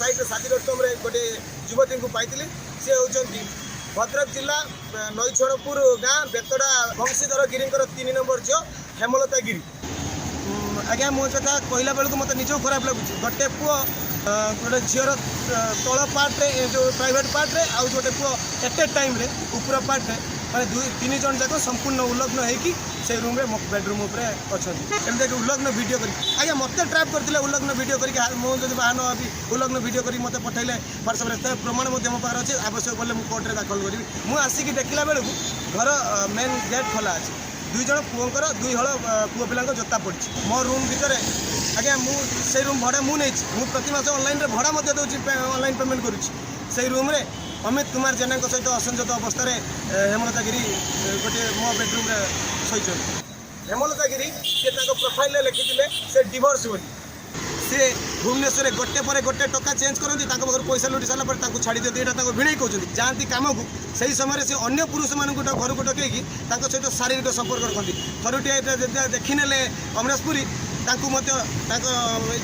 Side साथी Rodham गोटे युवती को पाई सी होती भद्रक जिला नईछड़पुर गाँ बेतड़ा वंशीधर गिरी 3 नंबर झील हेमलता गिरी। आज्ञा मो कथा कहला बेलू मत निज खराब लगुच गोटे पुओ गोटे झीर तल पार्टे जो प्राइवेट पार्टे आउ गोटे पुओ एट ए टाइम ऊपर पार्टे मैंने 2-3 जन जाक संपूर्ण उल्लग्न होगी से रूम रे बेडरूम अच्छा एमती उल्लग्न वीडियो कर आज्ञा मत ट्राप करते उल्लग्न वीडियो करके मुझे बाहन भी उल्लग्न वीडियो करके मत पठेले व्हाट्सएप प्रमाण मो पाखे अच्छे आवश्यक कले कोर्ट में दाखल करी मुझे आसिक देखला बेलू घर मेन गेट खोला अच्छे 2 जन पुओंकर 2 हल पुओ पिला जोता पड़ी मो रूम भितर आज्ञा मुझे रूम भड़ा मुझे प्रति मास ऑनलाइन भड़ा दूसरी ऑनलाइन पेमेंट करुँच रूम रे अमित कुमार जेना सहित असंजत अवस्था हेमलता गिरी गोटे मो बेडरूम शोचन हेमलता गिरी सी प्रोफाइल लिखी से डिवोर्स बोली सी भुवनेश्वर गोटे पर गोटे टका चेंज करती पैसा लुटी सारापर छाड़ी दिए यहाँ भिड़े कहते जाती कम को सही समय से अन्य पुरुष मान घर को डकैकी सहित शारीरिक संपर्क रखती थरुटे देखने अमरेश पुरी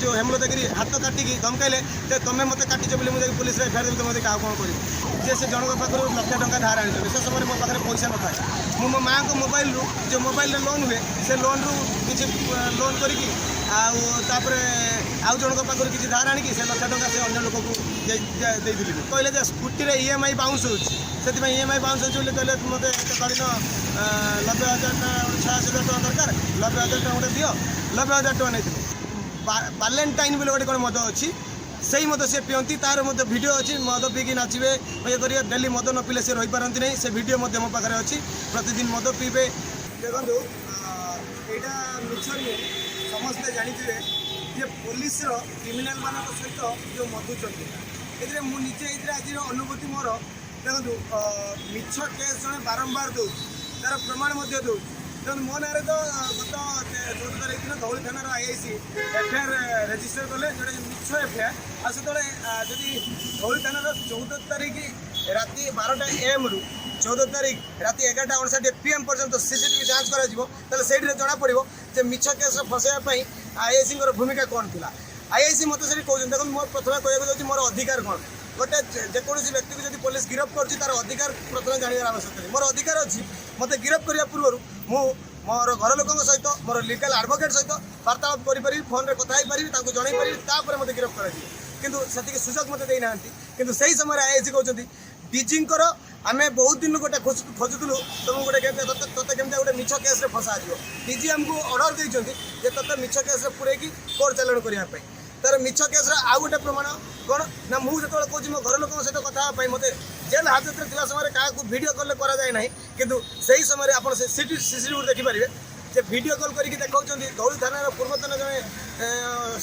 जो हेमलता गिरी हाथ काटिकी धमकाइले तुम्हें मत काटिच बोली मुझे पुलिस एफआईआर देवी मत क्या कौन कर से जनक पाखर लक्ष टका धार आनी से समय मो पाखे पैसा न था मो माँ को मोबाइल जो मोबाइल लोन हुए से लोन रु किसी लोन करी आउ जनक पाखर किसी धार आनी से लक्ष टका से अन्य लोक को कहले स्कूटी रे EMI बाउंस हो EMI बाउंस हो कहले मत करीन 90,000 86,000 दरकार 90,000 गोटे दियो 90,000 टका नहीं बालेंटाइन बोले गोटे कौन मद अच्छी से मद सी पिंती तार मत भिडियो अच्छी मद पीकी नाचे ये करेंगे डेली मद न पीले से रही पारती नहीं से भिडियो मो पाखे अच्छी प्रतिदिन मद पीबे देखो यहाँ मिछ समस्ते जानते जे पुलिस क्रिमिनाल मान सहित जो मधुचंद ये मुझे आज अनुभूति मोर देखो मिछ केस जड़े बारंबार दौ तार प्रमाण दौ तेणु मो ना तो गत 14 तारीख दिन धौली थाना IIC एफआईआर रेजिस्टर कले जोटे मिछ एफआईआर आ से जदि धौली थाना 14 तारीख राति 12टा AM रु 14 तारीख राति 11:59 PM पर्यंत CCTV जांच कर से जना पड़ो जे मिछ केस फसाइवाई IIC भूमिका कौन थी IIC मत से कहते देखो मोर प्रथम कहूँ मोर अधिकार कौन गोटे जेकोसी व्यक्ति को जब पुलिस गिरफ्त कर तार अधिकार प्रथम जानवर आवश्यक मोर अधिकार अच्छी मत गिरफ्त करने पूर्व मु मोर घर लोक सहित मोर लीगल एडवोकेट सहित वार्तालाप करी फोन में कथा पारि जन पारि मत गिरफ्त कर से सुजोग मत देना कि सही समय IIC कहते डीजी आम बहुत दिन गोटे खोजुलु तुम गोटे तोते केमती गोटे मिछ केस फसा डीजी आमको ऑर्डर देते तोते मिछ केस पूरे कोर्ट चालाण करने तार मिछ केस आउ गोटे प्रमाण कौन ना मुझे जो कहूँ मो घर लोक सहित कथा मत जेल हाजत था समय क्या वीडियो कॉल कराए ना कि सही समय आप CCTV देखिपारे जे वीडियो कॉल करके देखा धौली थाना पूर्वतन जड़े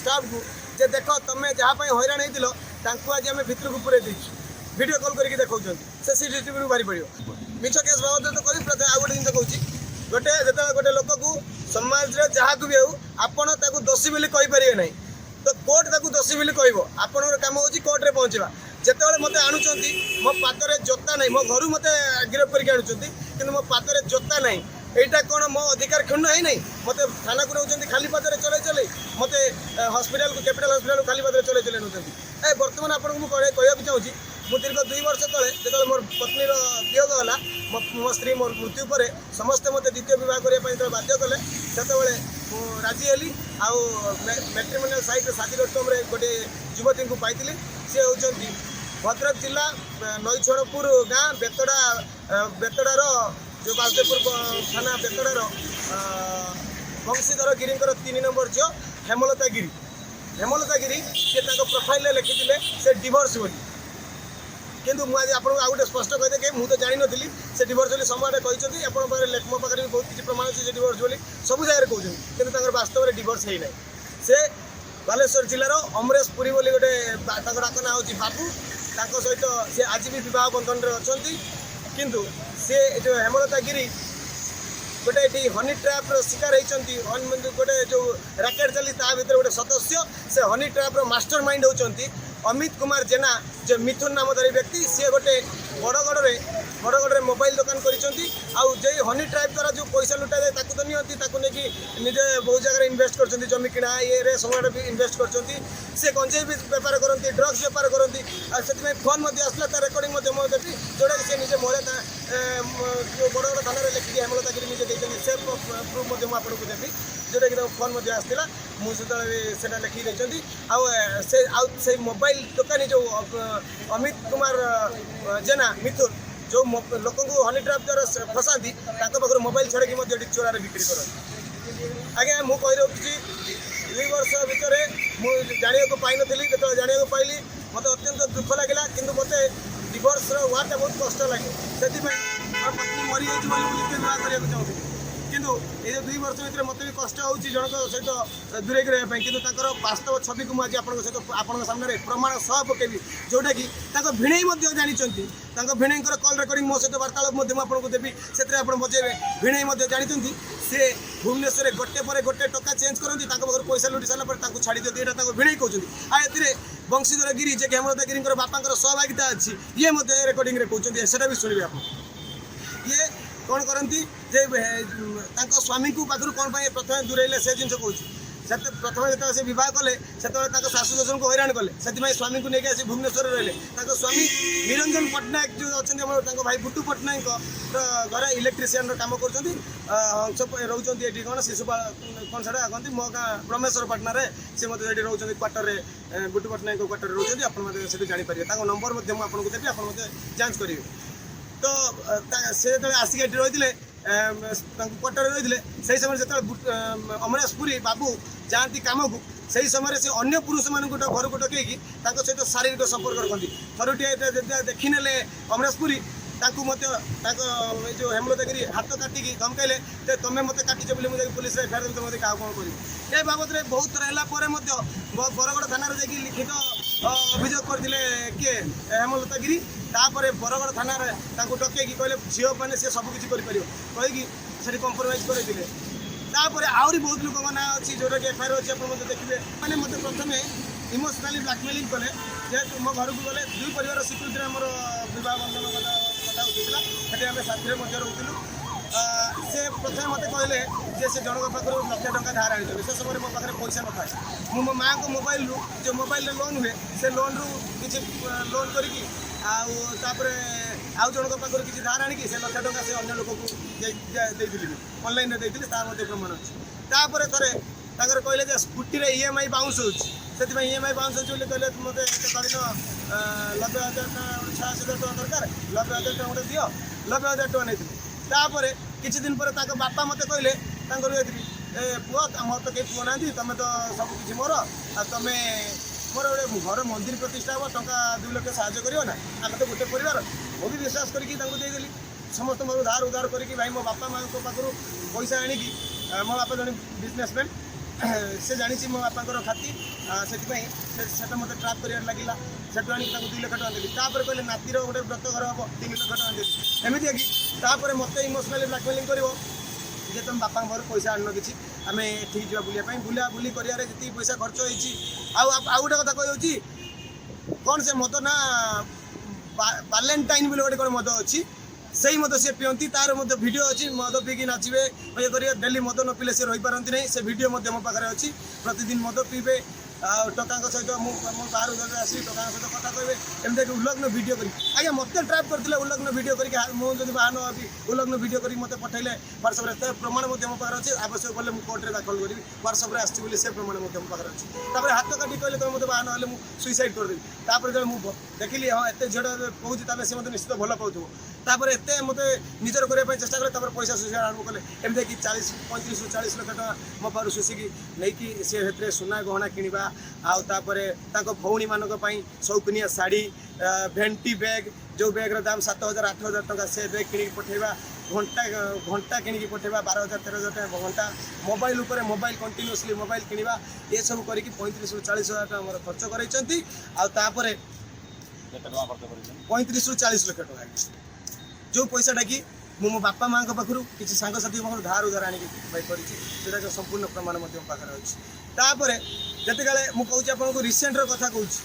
स्टाफ को जे देख तुम्हें जहाँपाई हैरान होती आज आम भितर को पूरे देचु वीडियो कॉल करके देखा से CCTV बाहरी पड़ो मिछ केस बाबद तो कही प्रथम आउ गोटे जिन कहूँ गोटे जो गोटे लोक को समाज में जहाँ भी हो आपड़ दोषी बोली कहींपारे ना तो कोर्ट ताकू दोषी बोली कह आपण कम हो कोर्ट में पहुँचवा जिते मत आणुंट मो पादरे जोता ना मो घर मत गिरफ्त करके आणुंट कि मो पादरे जोता ना यहाँ कौन मो अधिकार क्षुण्ण है नहीं मत थाना को नौकरी खाली पादरे चले चले मत हस्पिटाल को कैपिटाल हस्पिटाल खाली पादरे चले चले नौकरी बर्तमान आपको मुझे कहूँ चाहूँगी मु दीर्घ 2 वर्ष तले जो मोर पत्नीर वियोग है मो स्त्री मोर मृत्यु पर समस्ते मत द्वितीय विवाह करने बाध्य कले से राजी हेली आउ मैट्रिमोनियल साइट साथी रोडम गोटे युवती को पाई सी होती भद्रक जिला नईछड़पुर गाँ बेतड़ार जो बासदेवपुर थाना बेतड़ार वंशीधर गिरी 3 नंबर झील हेमलता गिरी सी प्रोफाइल लिखी से डिवोर्स बोली किंतु मुझे आपको आउ गोटे स्पष्ट कहते कि मुझे जानी नी से डिवोर्स बोली समय कहते मो पाखे भी बहुत किसी प्रमाण अच्छे डिवोर्स बोली सब जगह कहते कि वास्तव में डिवोर्स है ना से बालेश्वर जिलार अमरेश पुरी बोली गोटे डाक ना हूँ बाबू सहित सी आज भी बह बंधन में अच्छा किंतु सी जो हेमलता गिरी गोटे ये हनी ट्रैप्र शिकार होती गोटे जो राकेट चली भर गोटे सदस्य से हनी ट्रैप्र मास्टर माइंड होती अमित कुमार जेना जो मिथुन नामधारी व्यक्ति सी गोटे बड़गढ़ ବରଗଡ଼ରେ ମୋବାଇଲ ଦୋକାନ କରିଛନ୍ତି। ଆଉ ଯେ ହନି ଟ୍ରାଇବ୍ ଦ୍ୱାରା ଯେଉଁ ପଇସା ଲୁଟାଯାଏ ତାକୁ ତ ନିଅନ୍ତି, ତାକୁ ନେଇକି ନିଜେ ବହୁତ ଜାଗାରେ ଇନଭେଷ୍ଟ କରିଛନ୍ତି, ଜମି କିଣା ଇଏରେ ସବୁଆଡ଼େ ବି ଇନଭେଷ୍ଟ କରିଛନ୍ତି। ସେ ଗଞ୍ଜେଇ ବି ବେପାର କରନ୍ତି, ଡ୍ରଗ୍ସ ବେପାର କରନ୍ତି। ଆଉ ସେଥିପାଇଁ ଫୋନ୍ ମଧ୍ୟ ଆସିଲା, ତା ରେକର୍ଡ଼ିଂ ମଧ୍ୟ ମୁଁ ଦେବି, ଯେଉଁଟାକି ସେ ନିଜେ ମହିଳା ବରଗଡ଼ ଥାନାରେ ଲେଖିକି ହେମଲତାଗିରି ନିଜେ ଦେଇଛନ୍ତି। ସେ ପ୍ରୁଫ୍ ମଧ୍ୟ ମୁଁ ଆପଣଙ୍କୁ ଦେବି, ଯେଉଁଟାକି ତାଙ୍କ ଫୋନ୍ ମଧ୍ୟ ଆସିଥିଲା, ମୁଁ ସେତେବେଳେ ସେଇଟା ଲେଖିକି ଦେଇଛନ୍ତି। ଆଉ ସେଇ ମୋବାଇଲ ଦୋକାନୀ ଯେଉଁ ଅମିତ କୁମାର ଜେନା ମିଥୁନ, ଯେଉଁ ଲୋକଙ୍କୁ ହନି ଟ୍ରାପ୍ ଦ୍ୱାରା ଫସାନ୍ତି, ତାଙ୍କ ପାଖରୁ ମୋବାଇଲ ଛଡ଼େଇକି ମଧ୍ୟ ଏଠି ଚୋରାରେ ବିକ୍ରି କରନ୍ତି। ଆଜ୍ଞା ମୁଁ କହି ରଖୁଛି, 2 ବର୍ଷ ଭିତରେ ମୁଁ ଜାଣିବାକୁ ପାଇନଥିଲି, ଯେତେବେଳେ ଜାଣିବାକୁ ପାଇଲି ମୋତେ ଅତ୍ୟନ୍ତ ଦୁଃଖ ଲାଗିଲା। କିନ୍ତୁ ମୋତେ ଡିଭୋର୍ସର ୱାର୍ଡ଼ଟା ବହୁତ କଷ୍ଟ ଲାଗେ। ସେଥିପାଇଁ ମୋ ପତ୍ନୀ ମରିଯାଇଛି ବୋଲି ମୁଁ ନିଜେ ବିବାହ କରିବାକୁ ଚାହୁଁଥିଲି। କିନ୍ତୁ ଏଇ ଯେଉଁ 2 ବର୍ଷ ଭିତରେ ମୋତେ ବି କଷ୍ଟ ହେଉଛି ଜଣଙ୍କ ସହିତ ଦୂରେଇକି ରହିବା ପାଇଁ। କିନ୍ତୁ ତାଙ୍କର ବାସ୍ତବ ଛବିକୁ ମୁଁ ଆଜି ଆପଣଙ୍କ ସହିତ ଆପଣଙ୍କ ସାମ୍ନାରେ ପ୍ରମାଣ ସହ ପକାଇବି, ଯେଉଁଟାକି ତାଙ୍କ ଭିଣେଇ ମଧ୍ୟ ଜାଣିଛନ୍ତି। ତାଙ୍କ ଭିଣେଇଙ୍କର କଲ୍ ରେକର୍ଡ଼ିଂ ମୋ ସହିତ ବାର୍ତ୍ତାଳାପ ମଧ୍ୟ ମୁଁ ଆପଣଙ୍କୁ ଦେବି, ସେଥିରେ ଆପଣ ବଜେଇବେ। ଭିଣେଇ ମଧ୍ୟ ଜାଣିଛନ୍ତି ସେ ଭୁବନେଶ୍ୱରରେ ଗୋଟେ ପରେ ଗୋଟେ ଟଙ୍କା ଚେଞ୍ଜ କରନ୍ତି, ତାଙ୍କ ପାଖରୁ ପଇସା ଲୁଟି ସାରିଲା ପରେ ତାଙ୍କୁ ଛାଡ଼ି ଦିଅନ୍ତି। ଏଇଟା ତାଙ୍କ ଭିଣେଇ କହୁଛନ୍ତି। ଆଉ ଏଥିରେ ବଂଶୀଧର ଗିରି ଯେ ହେମଲତାଗିରିଙ୍କର ବାପାଙ୍କର ସହଭାଗିତା ଅଛି, ଇଏ ମଧ୍ୟ ଏ ରେକର୍ଡ଼ିଂରେ କହୁଛନ୍ତି। ସେଇଟା ବି ଶୁଣିବେ ଆପଣ। ଇଏ କ'ଣ କରନ୍ତି ଯେ ତାଙ୍କ ସ୍ୱାମୀଙ୍କୁ ପାଖରୁ କ'ଣ ପାଇଁ ପ୍ରଥମେ ଦୂରେଇଲେ ସେ ଜିନିଷ କହୁଛି। ପ୍ରଥମେ ଯେତେବେଳେ ସେ ବିବାହ କଲେ ସେତେବେଳେ ତାଙ୍କ ଶାଶୁ ଶ୍ୱଶୁରଙ୍କୁ ହଇରାଣ କଲେ, ସେଥିପାଇଁ ସ୍ୱାମୀଙ୍କୁ ନେଇକି ଆସି ଭୁବନେଶ୍ୱରରେ ରହିଲେ। ତାଙ୍କ ସ୍ୱାମୀ ନିରଞ୍ଜନ ପଟ୍ଟନାୟକ ଯେଉଁ ଅଛନ୍ତି, ଆମର ତାଙ୍କ ଭାଇ ବୁଟୁ ପଟ୍ଟନାୟକଙ୍କ ଘରେ ଇଲେକ୍ଟ୍ରିସିଆନର କାମ କରୁଛନ୍ତି। ରହୁଛନ୍ତି ଏଠି କ'ଣ ଶିଶୁପାଳ କ'ଣ ସେଟା କହନ୍ତି, ମୋ ଗାଁ ବ୍ରହ୍ମେଶ୍ୱର ପାଟନାରେ ସେ ମଧ୍ୟ ସେଠି ରହୁଛନ୍ତି କ୍ୱାର୍ଟରରେ, ବୁଟୁ ପଟ୍ଟନାୟକଙ୍କ କ୍ୱାର୍ଟରରେ ରହୁଛନ୍ତି। ଆପଣ ମଧ୍ୟ ସେଠି ଜାଣିପାରିବେ। ତାଙ୍କ ନମ୍ବର ମଧ୍ୟ ମୁଁ ଆପଣଙ୍କୁ ଦେବି, ଆପଣ ମଧ୍ୟ ଯାଞ୍ଚ କରିବେ। ତ ସେ ଯେତେବେଳେ ଆସିକି ଏଠି ରହିଥିଲେ, ତାଙ୍କୁ କ୍ୱାର୍ଟରରେ ରହିଥିଲେ, ସେହି ସମୟରେ ଯେତେବେଳେ ଅମରେଶ ପୁରୀ ବାବୁ ଯାଆନ୍ତି କାମକୁ, ସେହି ସମୟରେ ସେ ଅନ୍ୟ ପୁରୁଷମାନଙ୍କୁ ଘରକୁ ଡକେଇକି ତାଙ୍କ ସହିତ ଶାରୀରିକ ସମ୍ପର୍କ ରଖନ୍ତି। ଥରୁଟିଏ ଦେଖିନେଲେ ଅମରେଶ ପୁରୀ ତାଙ୍କୁ ମଧ୍ୟ ତାଙ୍କ ଏଇ ଯେଉଁ ହେମଲତାଗିରି ହାତ କାଟିକି ଧମକାଇଲେ ଯେ ତମେ ମୋତେ କାଟିଛ ବୋଲି ମୁଁ ଯାଇକି ପୁଲିସରେ ଏଫଆଇଆର ଦେବି, ମୋତେ କାହାକୁ କ'ଣ କରିବି। ଏ ବାବଦରେ ବହୁତ ଥର ହେଲା ପରେ ମଧ୍ୟ ବରଗଡ଼ ଥାନାରେ ଯାଇକି ଲିଖିତ ଅଭିଯୋଗ କରିଥିଲେ କିଏ, ହେମଲତାଗିରି। ତାପରେ ବରଗଡ଼ ଥାନାରେ ତାଙ୍କୁ ଡକେଇକି କହିଲେ ଝିଅ ମାନେ ସେ ସବୁକିଛି କରିପାରିବ କହିକି ସେଠି କମ୍ପ୍ରମାଇଜ୍ କରାଇଥିଲେ। ତାପରେ ଆହୁରି ବହୁତ ଲୋକଙ୍କ ନାଁ ଅଛି, ଯେଉଁଟାକି ଏଫଆଇଆର ଅଛି, ଆପଣ ମଧ୍ୟ ଦେଖିବେ। ମାନେ ମୋତେ ପ୍ରଥମେ ଇମୋସନାଲି ବ୍ଲାକମେଲିଂ କଲେ, ଯେହେତୁ ମୋ ଘରକୁ ଗଲେ 2 ପରିବାର ସ୍ୱୀକୃତିରେ ଆମର ବିବାହ ବନ୍ଧନ କଥା ଉଠିଥିଲା। ସେଠି ଆମେ ସାଥିରେ ମଧ୍ୟ ରହୁଥିଲୁ। ସେ ପ୍ରଥମେ ମୋତେ କହିଲେ ଯେ ସେ ଜଣଙ୍କ ପାଖରୁ ଲକ୍ଷେ ଟଙ୍କା ଧାର ଆଣିଛନ୍ତି। ସେ ସମୟରେ ମୋ ପାଖରେ ପଇସା ନଥାଏ। ମୁଁ ମୋ ମାଆଙ୍କ ମୋବାଇଲରୁ, ଯେଉଁ ମୋବାଇଲରେ ଲୋନ୍ ହୁଏ, ସେ ଲୋନ୍ରୁ କିଛି ଲୋନ୍ କରିକି ଆଉ ତାପରେ ଆଉ ଜଣଙ୍କ ପାଖରୁ କିଛି ଧାର ଆଣିକି ସେ ଲକ୍ଷେ ଟଙ୍କା ସେ ଅନ୍ୟ ଲୋକକୁ ଦେଇଥିଲି, ଅନଲାଇନ୍ରେ ଦେଇଥିଲି, ତାହା ମଧ୍ୟ ପ୍ରମାଣ ଅଛି। ତାପରେ ଥରେ ତାଙ୍କର କହିଲେ ଯେ ସ୍କୁଟିରେ EMI ବାଉନ୍ସ ହେଉଛି, ସେଥିପାଇଁ EMI ବାଉନ୍ସ ହେଉଛି ବୋଲି କହିଲେ ମୋତେ ଏତେ ଦିନ 90,000 ଟଙ୍କା 86,000 ଟଙ୍କା ଦରକାର, 90,000 ଟଙ୍କା ଗୋଟେ ଦିଅ, 90,000 ଟଙ୍କା ନେଇଥିଲି। ତାପରେ କିଛି ଦିନ ପରେ ତାଙ୍କ ବାପା ମୋତେ କହିଲେ, ତାଙ୍କର ଯାଇଥିଲି, ଏ ପୁଅ ମୋର ତ କେହି ପୁଅ ନାହାନ୍ତି, ତୁମେ ତ ସବୁକିଛି ମୋର, ଆଉ ତୁମେ ମୋର ଗୋଟେ ଘର ମନ୍ଦିର ପ୍ରତିଷ୍ଠା ହେବ, ଟଙ୍କା 2 ଲକ୍ଷ ସାହାଯ୍ୟ କରିବ ନା, ଆମେ ତ ଗୋଟେ ପରିବାର। ମୁଁ ବି ବିଶ୍ୱାସ କରିକି ତାଙ୍କୁ ଦେଇଦେଲି। ସମସ୍ତଙ୍କର ଧାର ଉଧାର କରିକି ଭାଇ ମୋ ବାପା ମାଆଙ୍କ ପାଖରୁ ପଇସା ଆଣିକି, ମୋ ବାପା ଜଣେ ବିଜନେସମ୍ୟାନ୍, ସେ ଜାଣିଛି ମୋ ବାପାଙ୍କର ଖ୍ୟାତି, ସେଥିପାଇଁ ସେଟା ମୋତେ ଟ୍ରାପ୍ କରିବାରେ ଲାଗିଲା। ସେଠୁ ଆଣିକି ତାଙ୍କୁ 2 ଲକ୍ଷ ଟଙ୍କା ଦେଲି। ତାପରେ କହିଲେ ନାତିର ଗୋଟେ ବ୍ରତ ଘର ହେବ, 3 ଲକ୍ଷ ଟଙ୍କା ଦେଲି। ଏମିତିଆ କି ତାପରେ ମୋତେ ଇମୋସନାଲି ବ୍ଲାକମେଲିଂ କରିବ ଯେ ତୁମ ବାପାଙ୍କ ଘରୁ ପଇସା ଆଣିନ କିଛି, ଆମେ ଏଠିକି ଯିବା ବୁଲିବା ପାଇଁ। ବୁଲାବୁଲି କରିବାରେ ଯେତିକି ପଇସା ଖର୍ଚ୍ଚ ହେଇଛି। ଆଉ ଗୋଟେ କଥା କହିଦେଉଛି, କ'ଣ ସେ ମଦ ନା ବାଲେଣ୍ଟାଇନ୍ ବୋଲି ଗୋଟେ କ'ଣ ମଦ ଅଛି, ସେଇ ମଦ ସେ ପିଅନ୍ତି। ତାର ମଧ୍ୟ ଭିଡ଼ିଓ ଅଛି, ମଦ ପିଇକି ନାଚିବେ, ଇଏ କରିବେ। ଡେଲି ମଦ ନ ପିଇଲେ ସେ ରହିପାରନ୍ତି ନାହିଁ। ସେ ଭିଡ଼ିଓ ମଧ୍ୟ ମୋ ପାଖରେ ଅଛି। ପ୍ରତିଦିନ ମଦ ପିଇବେ, ଆଉ ଟୋକାଙ୍କ ସହିତ ମୁଁ ବାହାରୁ ଆସିବି, ଟୋକାଙ୍କ ସହିତ କଥା କହିବେ, ଏମିତିକି ଉଲ୍ଲଗ୍ନ ଭିଡ଼ିଓ କରି। ଆଜ୍ଞା ମୋତେ ଟ୍ରାପ୍ କରିଥିଲେ ଉଲ୍ଲଗ୍ନ ଭିଡ଼ିଓ କରିକି। ମୁଁ ଯଦି ବାହାନ ହେବି, ଉଲ୍ଲଗ୍ନ ଭିଡ଼ିଓ କରିକି ମୋତେ ପଠାଇଲେ ହ୍ୱାଟ୍ସଆପ୍ରେ, ସେ ପ୍ରମାଣ ମଧ୍ୟ ମୋ ପାଖରେ ଅଛି। ଆବଶ୍ୟକ ପଡ଼ିଲେ ମୁଁ କୋର୍ଟରେ ଦାଖଲ କରିବି, ହ୍ୱାଟ୍ସଆପ୍ରେ ଆସିଛି ବୋଲି ସେ ପ୍ରମାଣ ମଧ୍ୟ ମୋ ପାଖରେ ଅଛି। ତାପରେ ହାତ କାଟି କହିଲେ ତୁମେ ମୋତେ ବାହାନ ହେଲେ ମୁଁ ସୁଇସାଇଡ଼୍ କରିଦେବି। ତାପରେ ଯେତେବେଳେ ମୁଁ ଦେଖିଲି ହଁ ଏତେ ଝିଅଟା କହୁଛି, ତାହେଲେ ସେ ମୋତେ ନିଶ୍ଚିତ ଭଲ ପାଉଥିବ। ତାପରେ ଏତେ ମୋତେ ନିଜର କରିବା ପାଇଁ ଚେଷ୍ଟା କଲେ। ତାପରେ ପଇସା ଶୋଷିବା ଆରମ୍ଭ କଲେ। ଏମିତିକି 35ରୁ 40 ଲକ୍ଷ ଟଙ୍କା ମୋ ପାଖରୁ ଶୋଷିକି ନେଇକି ସେ ସେଥିରେ ସୁନା ଗହଣା କିଣିବା, ଆଉ ତାପରେ ତାଙ୍କ ଭଉଣୀମାନଙ୍କ ପାଇଁ ସୌକିନିଆ ଶାଢ଼ୀ, ଭେଣ୍ଟି ବ୍ୟାଗ୍, ଯେଉଁ ବ୍ୟାଗ୍ର ଦାମ୍ 7,000 8,000 ଟଙ୍କା, ସେ ବ୍ୟାଗ୍ କିଣିକି ପଠାଇବା। ଘଣ୍ଟା କିଣିକି ପଠାଇବା, 12,000 13,000 ଟଙ୍କା ଘଣ୍ଟା। ମୋବାଇଲ ଉପରେ ମୋବାଇଲ, କଣ୍ଟିନ୍ୟୁଅସଲି ମୋବାଇଲ କିଣିବା, ଏସବୁ କରିକି 35ରୁ 40,000 ଟଙ୍କା ଆମର ଖର୍ଚ୍ଚ କରାଇଛନ୍ତି। ଆଉ ତାପରେ 35ରୁ 40 ଲକ୍ଷ ଟଙ୍କା, ଯେଉଁ ପଇସାଟା କି ମୁଁ ମୋ ବାପା ମାଆଙ୍କ ପାଖରୁ, କିଛି ସାଙ୍ଗସାଥି ପାଖରୁ ଧାର ଉଧାର ଆଣିକି କରିଛି, ସେଇଟା ସମ୍ପୂର୍ଣ୍ଣ ପ୍ରମାଣ ମଧ୍ୟ ମୋ ପାଖରେ ଅଛି। ତାପରେ ଯେତେବେଳେ ମୁଁ କହୁଛି ଆପଣଙ୍କୁ ରିସେଣ୍ଟର କଥା କହୁଛି,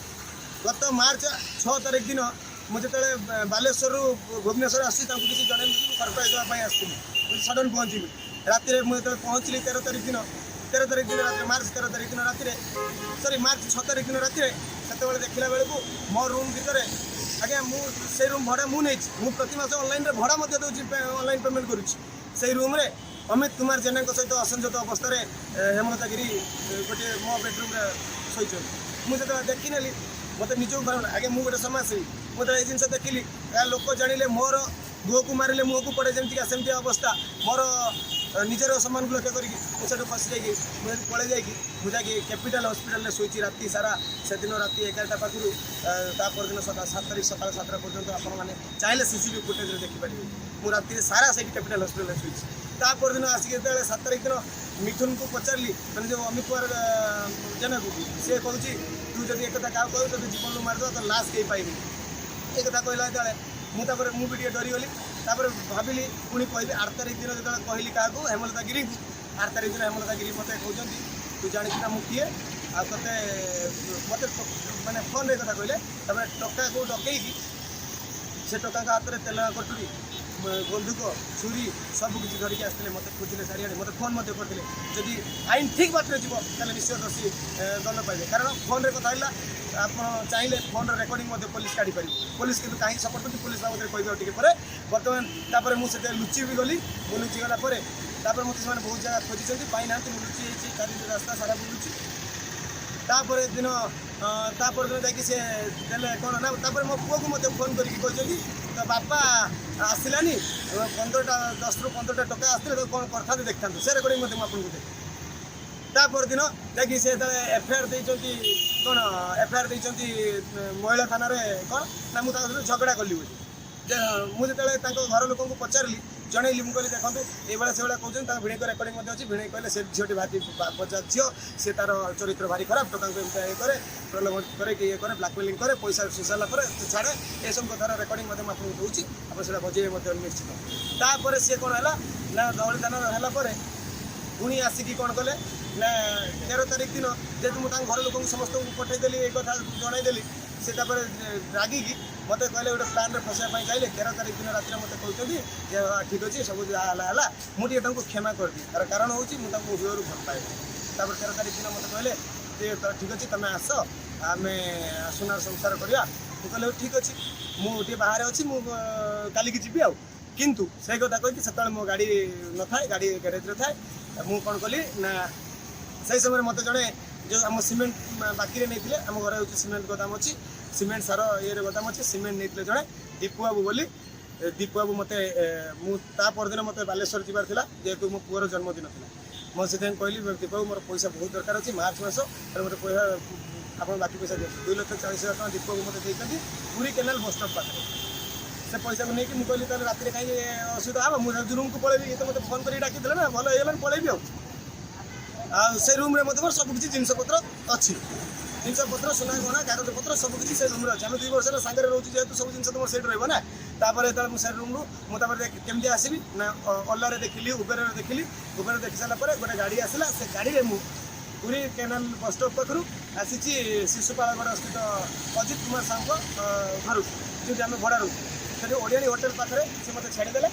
ଗତ ମାର୍ଚ୍ଚ 6 ତାରିଖ ଦିନ ଯେତେବେଳେ ବାଲେଶ୍ୱରରୁ ଭୁବନେଶ୍ୱର ଆସିଛି ତାଙ୍କୁ କିଛି ଜଣେଇଲି ସରପ୍ରାଇଜ୍ ଦେବା ପାଇଁ ଆସିଥିଲି ସଡନ୍ ପହଞ୍ଚିବି ରାତିରେ ମୁଁ ଯେତେବେଳେ ପହଞ୍ଚିଲି 13 ତାରିଖ ଦିନ ରାତିରେ ମାର୍ଚ୍ଚ 13 ତାରିଖ ଦିନ ରାତିରେ ମାର୍ଚ୍ଚ 6 ତାରିଖ ଦିନ ରାତିରେ ସେତେବେଳେ ଦେଖିଲା ବେଳକୁ ମୋ ରୁମ୍ ଭିତରେ ଆଜ୍ଞା ମୁଁ ସେଇ ରୁମ୍ ଭଡ଼ା ମୁଁ ନେଇଛି ମୁଁ ପ୍ରତି ମାସ ଅନଲାଇନ୍ରେ ଭଡ଼ା ମଧ୍ୟ ଦେଉଛି ଅନଲାଇନ୍ ପେମେଣ୍ଟ କରୁଛି ସେଇ ରୁମ୍ରେ ଅମିତ କୁମାର ଜେନାଙ୍କ ସହିତ ଅସଂଯତ ଅବସ୍ଥାରେ ହେମଲତା ଗିରି ଗୋଟିଏ ମୋ ବେଡରୁମ୍ରେ ଶୋଇଛନ୍ତି ମୁଁ ଯେତେବେଳେ ଦେଖିନେଲି ମୋତେ ନିଜକୁ ଭଲ ଆଜ୍ଞା ମୁଁ ଗୋଟେ ସମାଜସେବୀ ମୁଁ ଯେତେବେଳେ ଏଇ ଜିନିଷ ଦେଖିଲି ଲୋକ ଜାଣିଲେ ମୋର ମୁହଁକୁ ମାରିଲେ ମୁହଁକୁ ପଡ଼େ ଯେମିତିକା ସେମିତି ଅବସ୍ଥା ମୋର ନିଜର ସମ୍ମାନକୁ ଲକ୍ଷ୍ୟ କରିକି ମୁଁ ସେଠୁ ଖସି ଯାଇକି ମୁଁ ଯଦି ପଳେଇ ଯାଇକି ମୁଁ ଯାଇକି କ୍ୟାପିଟାଲ ହସ୍ପିଟାଲରେ ଶୋଇଛି ରାତି ସାରା ସେଦିନ ରାତି 11ଟା ପାଖରୁ ତା ପରଦିନ 7 ତାରିଖ ସକାଳ 7ଟା ପର୍ଯ୍ୟନ୍ତ ଆପଣମାନେ ଚାହିଁଲେ ସିସିଟିଭି ଫୁଟେଜରେ ଦେଖିପାରିବେ ମୁଁ ରାତିରେ ସାରା ସେଇଠି କ୍ୟାପିଟାଲ ହସ୍ପିଟାଲରେ ଶୋଇଛି ତା ପରଦିନ ଆସିକି ଯେତେବେଳେ 7 ତାରିଖ ଦିନ ମିଥୁନକୁ ପଚାରିଲି ମାନେ ଯେଉଁ ଅମିତ କୁମାର ଜେନାକୁ ସେ କହୁଛି ତୁ ଯଦି ଏକଥା କାହାକୁ କହିବୁ ଯଦି ଜୀବନରୁ ମାରିଦେବ ତ ଲାଷ୍ଟ କେହି ପାଇବି ଏ କଥା କହିଲା ଯେତେବେଳେ ମୁଁ ବି ଟିକେ ଡରିଗଲି ତାପରେ ଭାବିଲି ପୁଣି କହିବି 8 ତାରିଖ ଦିନ ଯେତେବେଳେ କହିଲି କାହାକୁ ହେମଲତା ଗିରିଙ୍କୁ 8 ତାରିଖ ଦିନ ହେମଲତା ଗିରି ମୋତେ କହୁଛନ୍ତି ତୁ ଜାଣିଛୁ ନା ମୁଁ କିଏ ଆଉ ମୋତେ ମାନେ ଫୋନ୍ରେ କଥା କହିଲେ ତାପରେ ଟଙ୍କାକୁ ଡକେଇକି ସେ ଟଙ୍କାଙ୍କ ହାତରେ ତେଲ କଟୁରୀ ବନ୍ଧୁକ ଛୁରୀ ସବୁ କିଛି ଧରିକି ଆସିଥିଲେ ମୋତେ ଖୋଜିଲେ ଚାରିଆଡ଼େ ମୋତେ ଫୋନ୍ ମଧ୍ୟ କରିଥିଲେ ଯଦି ଆଇନ ଠିକ୍ ବାଟରେ ଯିବ ତାହେଲେ ନିଶ୍ଚୟ ଦୋଷୀ ଦଣ୍ଡ ପାଇବେ କାରଣ ଫୋନ୍ରେ କଥା ହେଲା ଆପଣ ଚାହିଁଲେ ଫୋନ୍ର ରେକର୍ଡ଼ିଂ ମଧ୍ୟ ପୋଲିସ କାଢ଼ିପାରିବ ପୋଲିସ କିନ୍ତୁ କାହିଁକି ସପୋର୍ଟ କରୁଛି ପୋଲିସ ବାବଦରେ କହିବେ ଆଉ ଟିକେ ପରେ ବର୍ତ୍ତମାନ ତାପରେ ମୁଁ ସେତେ ଲୁଚି ବି ଗଲି ମୁଁ ଲୁଚିଗଲା ପରେ ତାପରେ ମୋତେ ସେମାନେ ବହୁତ ଜାଗା ଖୋଜିଛନ୍ତି ପାଇନାହାନ୍ତି ମୁଁ ଲୁଚି ଯାଇଛି ଚାରି ରାସ୍ତା ସାରା ବୁଲୁଛି ତାପରେ ଦିନ ଯାଇକି ସେ ଦେଲେ କ'ଣ ନା ତାପରେ ମୋ ପୁଅକୁ ମୋତେ ଫୋନ୍ କରିକି କହିଛନ୍ତି ତ ବାପା ଆସିଲାନି 10ରୁ 15ଟା ଟଙ୍କା ଆସିଥିଲେ ତ କ'ଣ କରିଥାନ୍ତେ ଦେଖିଥାନ୍ତୁ ସେ ରେକର୍ଡ଼ିଂ ମଧ୍ୟ ମୁଁ ଆପଣଙ୍କୁ ଦେବି ତାପର ଦିନ ଯାଇକି ସେ ଯେତେବେଳେ ଏଫଆଇଆର୍ ଦେଇଛନ୍ତି କ'ଣ ଏଫଆଇଆର୍ ଦେଇଛନ୍ତି ମହିଳା ଥାନାରେ କ'ଣ ନା ମୁଁ ତାଙ୍କ ସହିତ ଝଗଡ଼ା କଲି ବୋଲି ମୁଁ ଯେତେବେଳେ ତାଙ୍କ ଘର ଲୋକଙ୍କୁ ପଚାରିଲି ଜଣେଇଲି ମୁଁ କହିଲି ଦେଖନ୍ତୁ ଏଇଭଳିଆ ସେଭଳିଆ କହୁଛନ୍ତି ତାଙ୍କ ଭିଣେଇଙ୍କ ରେକର୍ଡ଼ିଂ ମଧ୍ୟ ଅଛି ଭିଣେଇ କହିଲେ ସେ ଝିଅଟି ଭାରି ବଜାଜ ଝିଅ ସେ ତାର ଚରିତ୍ର ଭାରି ଖରାପ ଟଙ୍କାଙ୍କୁ ଏମିତି ଇଏ କରେ ପ୍ରଲୋଭନ କରେ କି ଇଏ କରେ ବ୍ଲାକମେଲିଂ କରେ ପଇସା ସୁସାରିଲା ପରେ ସେ ଛାଡ଼େ ଏସବୁ କଥାର ରେକର୍ଡ଼ିଂ ମଧ୍ୟ ମୁଁ ଆପଣଙ୍କୁ ଦେଉଛି ଆପଣ ସେଇଟା ବଜେଇବେ ମଧ୍ୟ ନିଶ୍ଚିତ ତାପରେ ସିଏ କ'ଣ ହେଲା ନା ଦହଳିଦାନ ହେଲା ପରେ ପୁଣି ଆସିକି କ'ଣ କଲେ ନା 13 ତାରିଖ ଦିନ ଯେହେତୁ ମୁଁ ତାଙ୍କ ଘର ଲୋକଙ୍କୁ ସମସ୍ତଙ୍କୁ ପଠାଇଦେଲି ଏଇ କଥା ଜଣାଇଦେଲି ସେ ତାପରେ ରାଗିକି ମୋତେ କହିଲେ ଗୋଟେ ପ୍ଲାନ୍ରେ ଫସିବା ପାଇଁ ଚାହିଁଲେ 13 ତାରିଖ ଦିନ ରାତିରେ ମୋତେ କହୁଛନ୍ତି ଯେ ଠିକ୍ ଅଛି ସବୁ ଯାହା ହେଲା ମୁଁ ଟିକେ ତାଙ୍କୁ କ୍ଷମା କରିଦିଏ ତାର କାରଣ ହେଉଛି ମୁଁ ତାଙ୍କୁ ହୃଦୟରୁ ଭଲ ପାଏ ତାପରେ 13 ତାରିଖ ଦିନ ମୋତେ କହିଲେ ଠିକ୍ ଅଛି ତୁମେ ଆସ ଆମେ ସୁନାର ସଂସାର କରିବା ମୁଁ କହିଲେ ହଉ ଠିକ୍ ଅଛି ମୁଁ ଟିକେ ବାହାରେ ଅଛି ମୁଁ କାଲିକି ଯିବି ଆଉ କିନ୍ତୁ ସେଇ କଥା କହିକି ସେତେବେଳେ ମୋ ଗାଡ଼ି ନଥାଏ ଗାଡ଼ି ଗ୍ୟାରେଜରେ ଥାଏ ମୁଁ କ'ଣ କଲି ନା ସେଇ ସମୟରେ ମୋତେ ଜଣେ ଯେଉଁ ଆମ ସିମେଣ୍ଟ ବାକିରେ ନେଇଥିଲେ ଆମ ଘରେ ହେଉଛି ସିମେଣ୍ଟ ଗୋଦାମ ଅଛି ସିମେଣ୍ଟ ସାର ଇଏରେ ଗୋଦାମ ଅଛି ସିମେଣ୍ଟ ନେଇଥିଲେ ଜଣେ ଦୀପୁ ବାବୁ ବୋଲି ଦୀପୁ ବାବୁ ମୋତେ ମୁଁ ତା ପରଦିନ ମୋତେ ବାଲେଶ୍ୱର ଯିବାର ଥିଲା ଯେହେତୁ ମୋ ପୁଅର ଜନ୍ମଦିନ ଥିଲା ମୁଁ ସେଥିପାଇଁ କହିଲି ଦୀପୁ ବାବୁ ମୋର ପଇସା ବହୁତ ଦରକାର ଅଛି ମାର୍ଚ୍ଚ ମାସ ତେଣୁ ମୋତେ ପଇସା ଆପଣ ବାକି ପଇସା ଦିଅନ୍ତୁ 2,40,000 ଟଙ୍କା ଦୀପୁ ବାବୁ ମୋତେ ଦେଇଛନ୍ତି ପୁରୀ କେନାଲ ବସ୍ ଷ୍ଟପ୍ ପାଖରେ ସେ ପଇସାକୁ ନେଇକି ମୁଁ କହିଲି ତାହେଲେ ରାତିରେ କାହିଁକି ଅସୁବିଧା ହେବ ମୁଁ ରୁମ୍କୁ ପଳେଇବି ଇଏ ତ ମୋତେ ଫୋନ୍ କରିକି ଡାକିଦେଲେ ନା ଭଲ ହେଇଗଲାଣି ପଳେଇବି ଆଉ ସେ ରୁମ୍ରେ ମଧ୍ୟ ମୋର ସବୁ କିଛି ଜିନିଷପତ୍ର ଅଛି ଜିନିଷପତ୍ର ସୁନା ଗହଣା କାଗଜପତ୍ର ସବୁ କିଛି ସେ ରୁମ୍ରେ ଅଛି ଆମେ 2 ବର୍ଷ ହେଲା ସାଙ୍ଗରେ ରହୁଛୁ ଯେହେତୁ ସବୁ ଜିନିଷ ତ ମୋର ସେଇଠି ରହିବ ନା ତାପରେ ଯେତେବେଳେ ମୁଁ ସେ ରୁମ୍ରୁ ମୁଁ ତାପରେ କେମିତି ଆସିବି ନା ଓଲାରେ ଦେଖିଲି ଉବେରରେ ଦେଖିଲି ଉବେରରେ ଦେଖି ସାରିଲା ପରେ ଗୋଟେ ଗାଡ଼ି ଆସିଲା ସେ ଗାଡ଼ିରେ ମୁଁ ପୁରୀ କେନାଲ ବସ୍ ଷ୍ଟପ୍ ପାଖରୁ ଆସିଛି ଶିଶୁପାଳଗଡ଼ ସ୍ଥିତ ଅଜିତ କୁମାର ସାହୁଙ୍କ ଘରକୁ ଯେଉଁଠି ଆମେ ଭଡ଼ା ରହୁଛୁ ସେଠି ଓଡ଼ିଆଣୀ ହୋଟେଲ ପାଖରେ ସେ ମୋତେ ଛାଡ଼ିଦେଲେ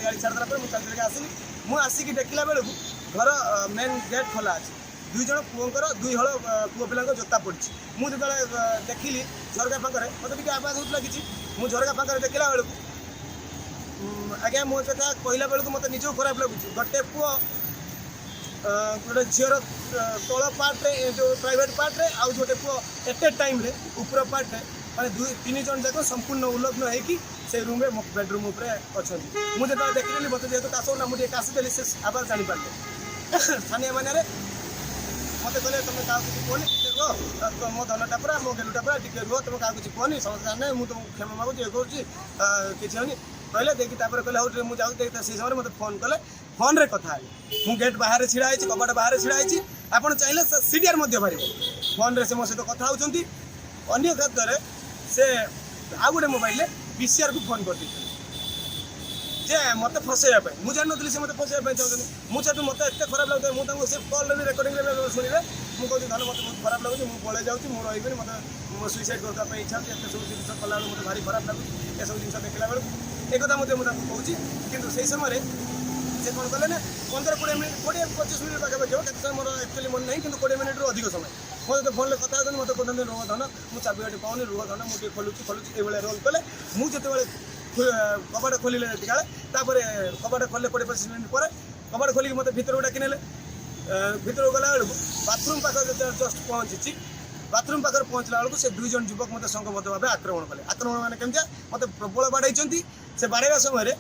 ଗାଡ଼ି ଛାଡ଼ିଦେଲା ପରେ ମୁଁ ଚାଲି ଆସିଲି ମୁଁ ଆସିକି ଦେଖିଲା ବେଳକୁ ଘର ମେନ୍ ଗେଟ୍ ଖୋଲା ଅଛି 2 ଜଣ ପୁଅଙ୍କର 2 ହଳ ପୁଅ ପିଲାଙ୍କ ଜୋତା ପଡ଼ିଛି ମୁଁ ଯେତେବେଳେ ଦେଖିଲି ଝରକା ପାଖରେ ମୋତେ ଟିକେ ଆବାଜ ହେଉଥିଲା କିଛି ମୁଁ ଝରକା ପାଖରେ ଦେଖିଲା ବେଳକୁ ଆଜ୍ଞା ମୋ କଥା କହିଲା ବେଳକୁ ମୋତେ ନିଜକୁ ଖରାପ ଲାଗୁଛି ଗୋଟେ ପୁଅ ଗୋଟେ ଝିଅର ତଳ ପାର୍ଟରେ ଯେଉଁ ପ୍ରାଇଭେଟ୍ ପାର୍ଟରେ ଆଉ ଗୋଟେ ପୁଅ ଏଟ୍ ଏ ଟାଇମ୍ରେ ଉପର ପାର୍ଟରେ ମାନେ 2-3 ଜଣ ଯାକ ସମ୍ପୂର୍ଣ୍ଣ ଉଲ୍ଲଗ୍ନ ହେଇକି ସେ ରୁମ୍ରେ ମୋ ବେଡ଼ରୁମ୍ ଉପରେ ଅଛନ୍ତି ମୁଁ ଯେତେବେଳେ ଦେଖିଲି ମୋତେ ଯେହେତୁ କାଶ ହେଲା ମୁଁ ଟିକେ କାଶିଦେଲି ସେ ଆବାଜ ଜାଣିପାରିଲେ ସ୍ଥାନୀୟ ମାନରେ ମୋତେ କହିଲେ ତୁମେ କାହାକୁ କିଛି କୁହନି ଟିକେ ରୁହ ମୋ ଧନଟା ପୁରା ମୋ ଗେଲୁଟା ପୁରା ଟିକେ ରୁହ ତୁମେ କାହାକୁ କିଛି କୁହନି ସମସ୍ତେ ଜାଣେ ମୁଁ ତୁମକୁ କ୍ଷମା ମାଗୁଛି ଇଏ କରୁଛି କିଛି ହେଉନି କହିଲେ ଦେଇକି ତାପରେ କହିଲେ ହଉ ମୁଁ ଯାଉଛି ଦେଖି ସେଇ ସମୟରେ ମୋତେ ଫୋନ୍ କଲେ ଫୋନ୍ରେ କଥା ହେଲି ମୁଁ ଗେଟ୍ ବାହାରେ ଛିଡ଼ା ହେଇଛି କବାଟ ବାହାରେ ଛିଡ଼ା ହେଇଛି ଆପଣ ଚାହିଁଲେ ସିଡିଆର୍ ମଧ୍ୟ ପାରିବ ଫୋନ୍ରେ ସେ ମୋ ସହିତ କଥା ହେଉଛନ୍ତି ଅନ୍ୟ କ୍ଷେତ୍ରରେ ସେ ଆଉ ଗୋଟେ ମୋବାଇଲରେ PCRକୁ ଫୋନ୍ କରିଦେଇଛନ୍ତି जे मत फसैया मुझे जानती से मत फसैया चाहते मुझे मत एत खराब लगता है मुझे कल रेकर्डिंग शुणे मुझे कहूँ धन मत बहुत खराब लगे मुझे पलि जाऊँगी मुझे रही मत सुइसाइड करने इच्छा एत सब जिन कला मत भारी खराब लगे ये सब जिन देखला बेलू एक मुझे मुझे कहूँ कि से समय से कौन कले ना 15-20 मिनट 20-25 मिनट पाखापाखि हो कैसे मोर एक्चुअली मन नहीं कि 20 मिनट रू अधिक समय मत फोन में कथा मत कहते रुह धन मुझे चाबिकाठी पाऊनी रुह धन मुझे खोलुची ये रोल कले मुझे कबाट खोलिले तापर कबाट खोलिले 20-25 मिनट पर कबाट खोलिक मत भर डाकिने भर गला बेलू बाथरूम पाखे जस्ट पहुँची बाथरूम पाखे पहुँचला बेलू से 2 जन युवक मत संघबद्ध भाव आक्रमण कले आक्रमण मैंने केमती मत प्रबल बाड़े से बाड़ेवा समय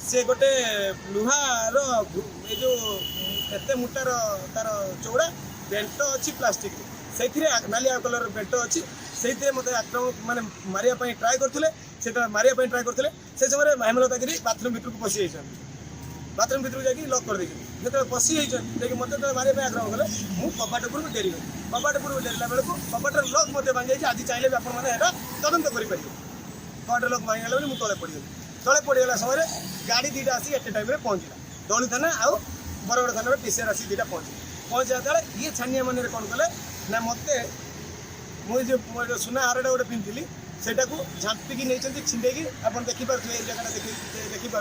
से गोटे लुहार ये जो एत मुटार तार चौड़ा बेंट अच्छी प्लास्टिक से नालिया कलर बेंट अच्छी से मत आक्रमण माने मारिया ट्राए करते मारिया ट्राए करते से समय हेमलता गिरी बाथरूम भर को पशि बाथरूम भर जाकि लक कर जो पशि जाकि मत मारिया आक्रमण कले मुझे कबाटपुर डेरी कबाटपुर डेरला बेलू कबाटर लक मत भांगी आज चाहिए भी आपने तदंत करेंगे कबाटर लक भांगला मुझे तले पड़गली तले पड़गला समय गाड़ी 2टा आसिक एट टाइम पहुँचला दौली थाना आउ बरगड़ थाना पीसीआर आसिक 2टा पहुँचा बेले ये छानिया मन कौन कले ना मत मुझे सुना हारटा गोटे पिंधि सेटा को झांपिकी नहीं छिंडेकी आप देखिपे जगह देखिपे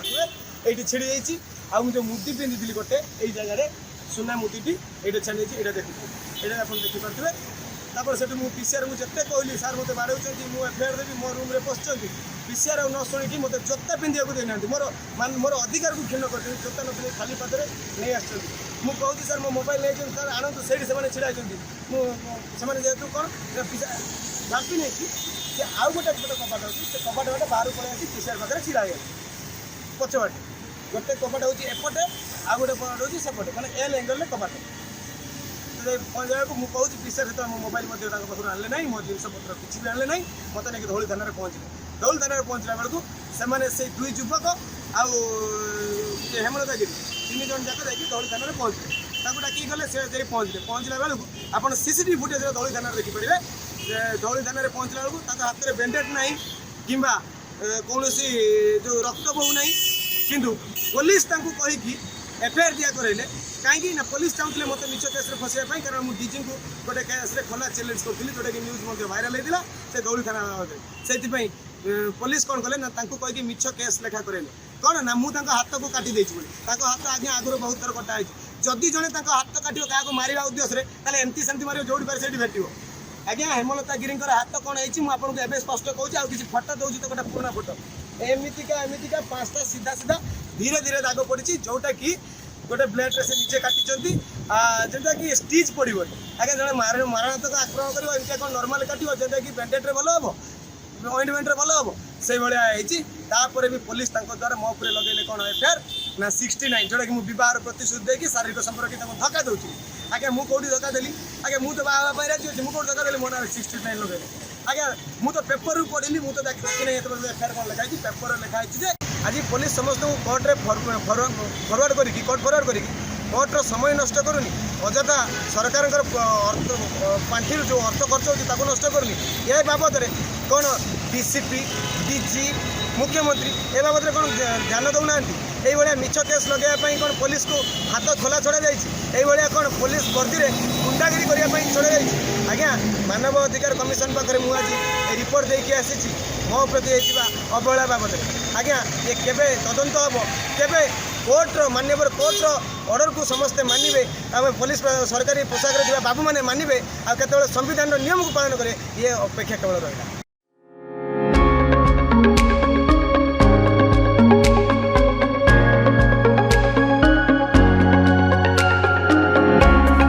ये छिड़ी जाइए आ मुझे मुदी पिंधि गोटे ये जगह सुना मुदी ये छाड़ी ये देखिए ये आप देखिपे तापर से पीसीआर मुझे कहली सार मत बाड़े मुझे एफआईआर देवी मो रूम पशुच्च पीसीआर न शुणी मत जोता पिंधा देना मोर अधिकार को क्षीण कर जोता न पिंधि खाली पादरे नहीं आसुँच मुझे सर मो मोबाइल नहीं सर आणतु से छिड़ा से जेहतु कौन झांपी नहीं कि आउ गोटे गोटे कबाट अच्छी से कबाट बाटे बाहर पलि पीसीआर पाखे छिड़ा गया पछवाटे गोटे कबाट होपटे आउ गोटे कबाट होती सेपटे मैंने एल एंगल कबाट पंजा को मुझे कहूँ पीसीआर सहित मो मोबाइल पाखु आने ना मो जिनपतर किसी भी आने ना मत नहीं धौली थाना पहुँचले धौली थाना पहुँचला बेलू से 2 युवक आउ हेमलता गिरी 3 जन जाक जा धौली थाना पहुँचले डाक गले से पहुँचला बेलू आप सीसीटीवी फुटेज धौली थाना देखिपारे धौली थाना पहुँचला बेलू हाथ में बेंडेड ना कि कौन जो रक्त बहु ना कि पुलिस कहीकि एफआईआर दिया कराइले कहीं पुलिस चाहूले मत मिछ केस फसाइवाई कारण मुझे डीजी को गोटे केस खोला चैलेंज करी जोटा कि न्यूज भाइराल होता से दौड़ी थाना से पुलिस कौन कले ना कहीकि मिछ केस लेखा कराइले कौन ना मुझे हाथ को काटी देती हाथ आगे आगुरी बहुत थर कटाई जदि जड़े हाथ काट क्या मारे उद्देश्य एमती सेमती मारे जोड़ी पारे से भेट आज्ञा हेमलता गिरी हाथ कौन है स्पष्ट कहूँ आउ किसी फटो दूसरी तो गोटे पुराना फटो एमतीका 5टा सीधा सीधा धीरे धीरे दाग पड़ी जोटा कि गोटे ब्लेड से निजे काटी जोटा कि स्टिच पड़ो आगे जड़े मारणात्मक आक्रमण कर कौन नर्माल काट जोटा कि बैंडेड्रे भल हम ऑइंटमेंट भल हम से भाई भी पुलिस द्वारा मो उपर लगे कौन एफआईआर ना 69 जोटा कि मुझे बहुत प्रतिश्रुति देकी शारीरिक संपर्क धक्का दूसरी आगे मुझे कौटी धक्का देली आगे मुझे तो बाहर राजी अच्छी मुझे धक्का देली मो ना 69 लगे आज्ञा मुझे पेपर पढ़ी मुझे देखी नहीं एफआईआर कौन लिखाई पेपर लिखाई आज पुलिस समस्त कोर्टे फरवर्ड करी कोर्ट फरवर्ड करी कोर्टर समय नष्ट करूनी अଯଥା सरकार पांठि जो अर्थ खर्च होता नष्ट करूनी ये बाबद कौन डीसीपी डीजी मुख्यमंत्री ए बाबद कौन ध्यान दौना ये मिछ केस लगे कौन पुलिस को हाथ खोला छड़ा जाइए कौन पुलिस वर्दी में गुंडागिरी करने छड़ा जाइए आज्ञा मानव अधिकार कमिशन पाखे मुझे आज रिपोर्ट देकी आसी मो प्रति अवहेला बाबद आज्ञा ये केबे तदंत हम केबे कोर्टर मान्यवर कोर्टर ऑर्डर को समस्ते मानवे आम पुलिस सरकारी पोशाक बाबू मैंने मानवे आ संविधान नियम को पालन करे ये अपेक्षा केवल रहा।